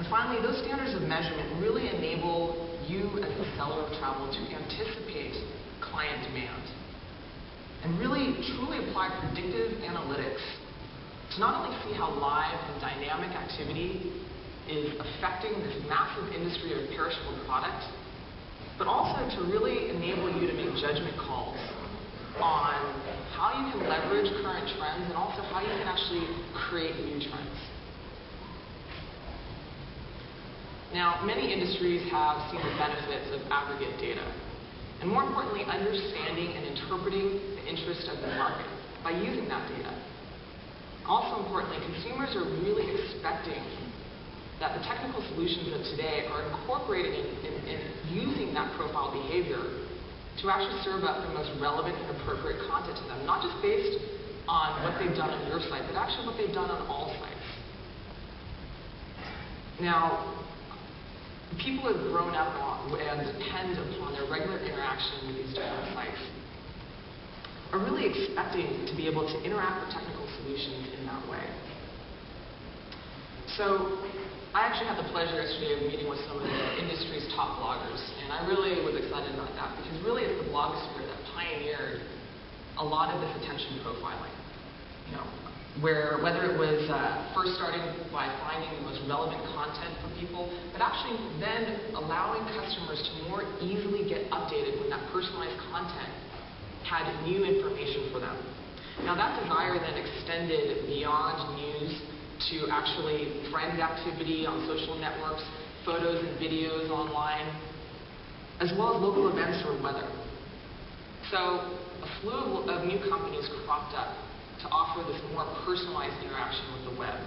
And finally, those standards of measurement really enable you as the seller of travel to anticipate client demand and really truly apply predictive analytics to not only see how live and dynamic activity is affecting this massive industry of perishable product, but also to really enable you to make judgment calls on how you can leverage current trends and also how you can actually create new trends. Now, many industries have seen the benefits of aggregate data, and more importantly, understanding and interpreting the interest of the market by using that data. Also importantly, consumers are really expecting that the technical solutions of today are incorporating and using that profile behavior to actually serve up the most relevant and appropriate content to them, not just based on what they've done on your site, but actually what they've done on all sites. Now, people have grown up and depend upon their regular interaction with these different sites are really expecting to be able to interact with technical solutions in that way. So I actually had the pleasure yesterday of meeting with some of the industry's top bloggers, and I really was excited about that because really it's the blogosphere that pioneered a lot of this attention profiling. Whether it was first starting by finding the most relevant content for people, but actually then allowing customers to more easily get updated when that personalized content had new information for them. Now that desire then extended beyond news to actually friend activity on social networks, photos and videos online, as well as local events or weather. So a slew of new companies cropped up to offer this more personalized interaction with the web.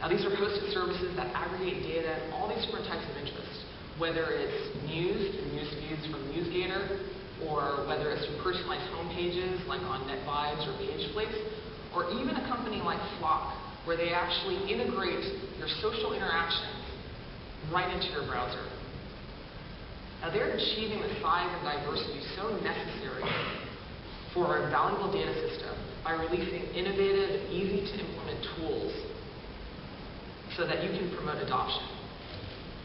Now these are hosted services that aggregate data and all these different types of interests, whether it's news through news feeds from NewsGator, or whether it's through personalized homepages like on NetVibes or PageFlix, or even a company like Flock, where they actually integrate your social interactions right into your browser. Now they're achieving the size and diversity so necessary for a valuable data system by releasing innovative, easy-to-implement tools so that you can promote adoption.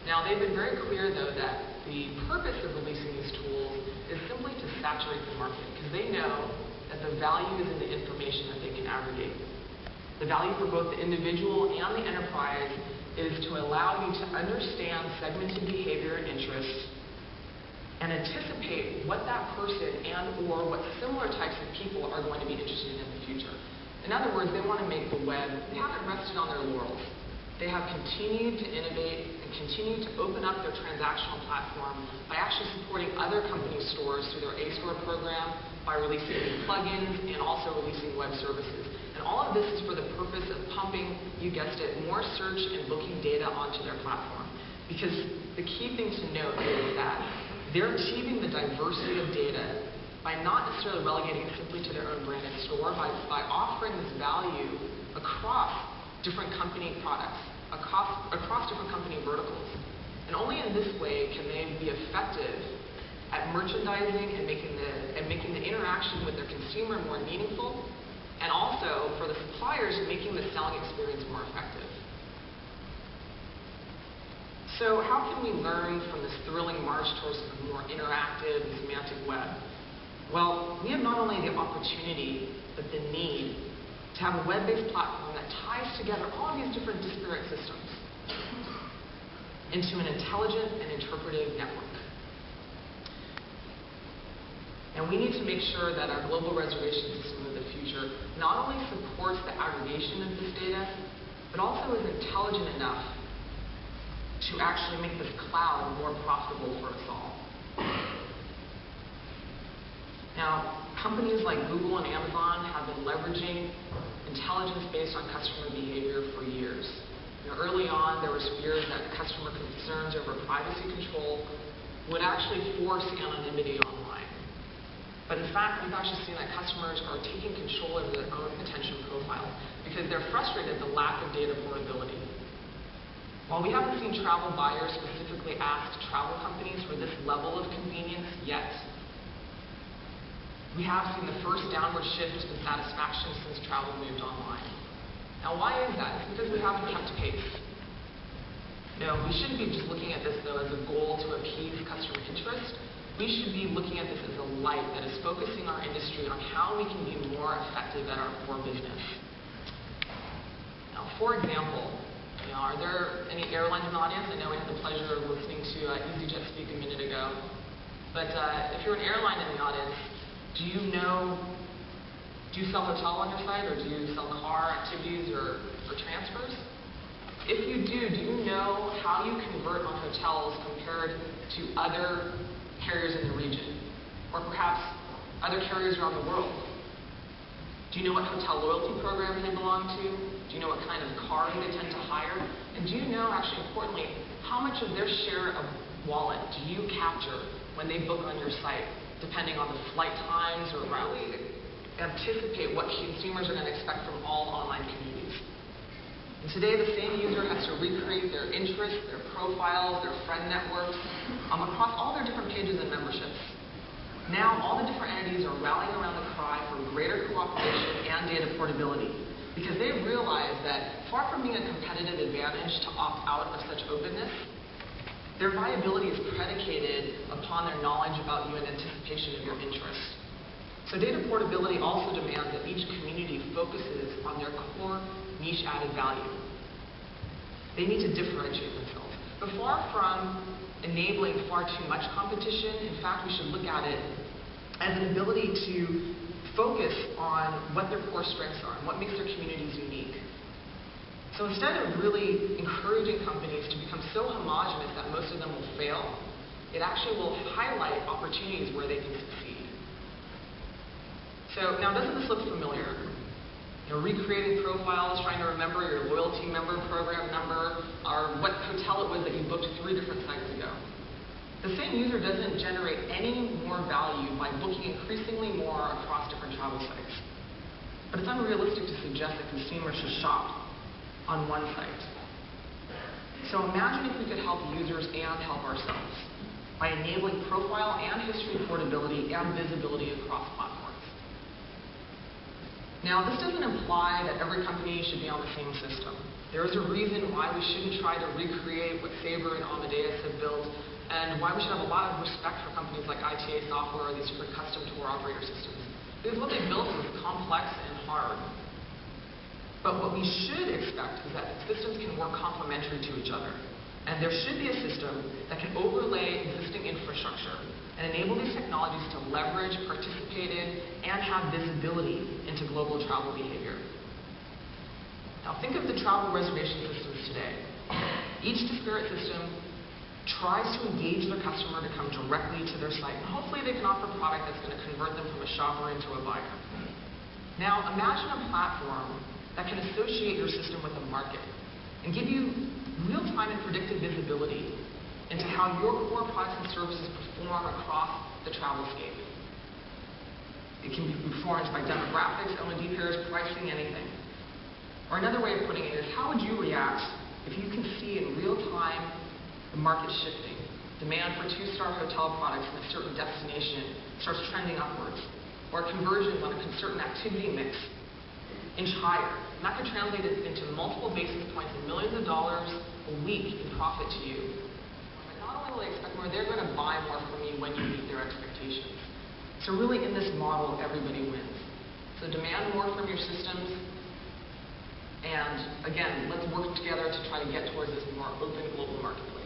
Now, they've been very clear, though, that the purpose of releasing these tools is simply to saturate the market, because they know that the value is in the information that they can aggregate. The value for both the individual and the enterprise is to allow you to understand segmented behavior and interests and anticipate what that person and or what similar types of people are going to be interested in the future. In other words, they want to make the web, they haven't rested on their laurels. They have continued to innovate and continued to open up their transactional platform by actually supporting other companies' stores through their A-Store program, by releasing new plugins, and also releasing web services. And all of this is for the purpose of pumping, you guessed it, more search and booking data onto their platform. Because the key thing to note is that they're achieving the diversity of data by not necessarily relegating it simply to their own branded store, by offering this value across different company products, across different company verticals. And only in this way can they be effective at merchandising and making the interaction with their consumer more meaningful, and also for the suppliers making the selling experience more effective. So how can we learn from this thrilling march towards a more interactive and semantic web? Well, we have not only the opportunity, but the need to have a web-based platform that ties together all of these different disparate systems into an intelligent and interpretive network. And we need to make sure that our global reservation system of the future not only supports the aggregation of this data, but also is intelligent enough to actually make this cloud more profitable for us all. Now, companies like Google and Amazon have been leveraging intelligence based on customer behavior for years. Early on, there was fears that customer concerns over privacy control would actually force anonymity online. But in fact, we've actually seen that customers are taking control over their own attention profile because they're frustrated at the lack of data portability. While we haven't seen travel buyers specifically ask travel companies for this level of convenience yet, we have seen the first downward shift in satisfaction since travel moved online. Now, why is that? It's because we haven't kept pace. No, we shouldn't be just looking at this, though, as a goal to appease customer interest. We should be looking at this as a light that is focusing our industry on how we can be more effective at our core business. Now, for example, are there any airlines in the audience? I know we had the pleasure of listening to EasyJet speak a minute ago. But if you're an airline in the audience, do you sell hotel on your site, or do you sell car activities or transfers? If you do you know how you convert on hotels compared to other carriers in the region, or perhaps other carriers around the world? Do you know what hotel loyalty programs they belong to? Do you know what kind of cars they tend to hire? And do you know, actually importantly, how much of their share of wallet do you capture when they book on your site, depending on the flight times or really anticipate what consumers are going to expect from all online communities? And today, the same user has to recreate their interests, their profiles, their friend networks, across all their different pages and memberships. Now, all the different entities are rallying around the cry for greater cooperation and data portability, because they realize that far from being a competitive advantage to opt out of such openness, their viability is predicated upon their knowledge about you and anticipation of your interests. So data portability also demands that each community focuses on their core niche added value. They need to differentiate themselves. But far from enabling far too much competition, in fact, we should look at it as an ability to focus on what their core strengths are and what makes their communities unique. So instead of really encouraging companies to become so homogenous that most of them will fail, it actually will highlight opportunities where they can succeed. So now, doesn't this look familiar? Recreating profiles, trying to remember your loyalty member program number, or what hotel it was that you booked 3 different sites ago. The same user doesn't generate any more value by booking increasingly more across different travel sites. But it's unrealistic to suggest that consumers should shop on one site. So imagine if we could help users and help ourselves by enabling profile and history portability and visibility across platforms. Now, this doesn't imply that every company should be on the same system. There is a reason why we shouldn't try to recreate what Sabre and Amadeus have built, and why we should have a lot of respect for companies like ITA Software or these different custom tour operator systems. Because what they built is complex and hard. But what we should expect is that systems can work complementary to each other. And there should be a system that can overlay existing infrastructure and enable these technologies to leverage, participate in, and have visibility into global travel behavior. Now think of the travel reservation systems today. Each disparate system tries to engage their customer to come directly to their site, and hopefully they can offer a product that's going to convert them from a shopper into a buyer. Now imagine a platform that can associate your system with the market and give you real-time and predictive visibility into how your core products and services perform across the travelscape. It can be performed by demographics, L&D pairs, pricing, anything. Or another way of putting it is, how would you react if you can see in real time the market shifting? Demand for 2-star hotel products in a certain destination starts trending upwards, or conversions on a certain activity mix inch higher. And that could translate into multiple basis points and millions of dollars a week in profit to you. Not only will they expect more, they're going to buy more from you when you meet their expectations. So really, in this model, everybody wins. So demand more from your systems, and again, let's work together to try to get towards this more open global marketplace.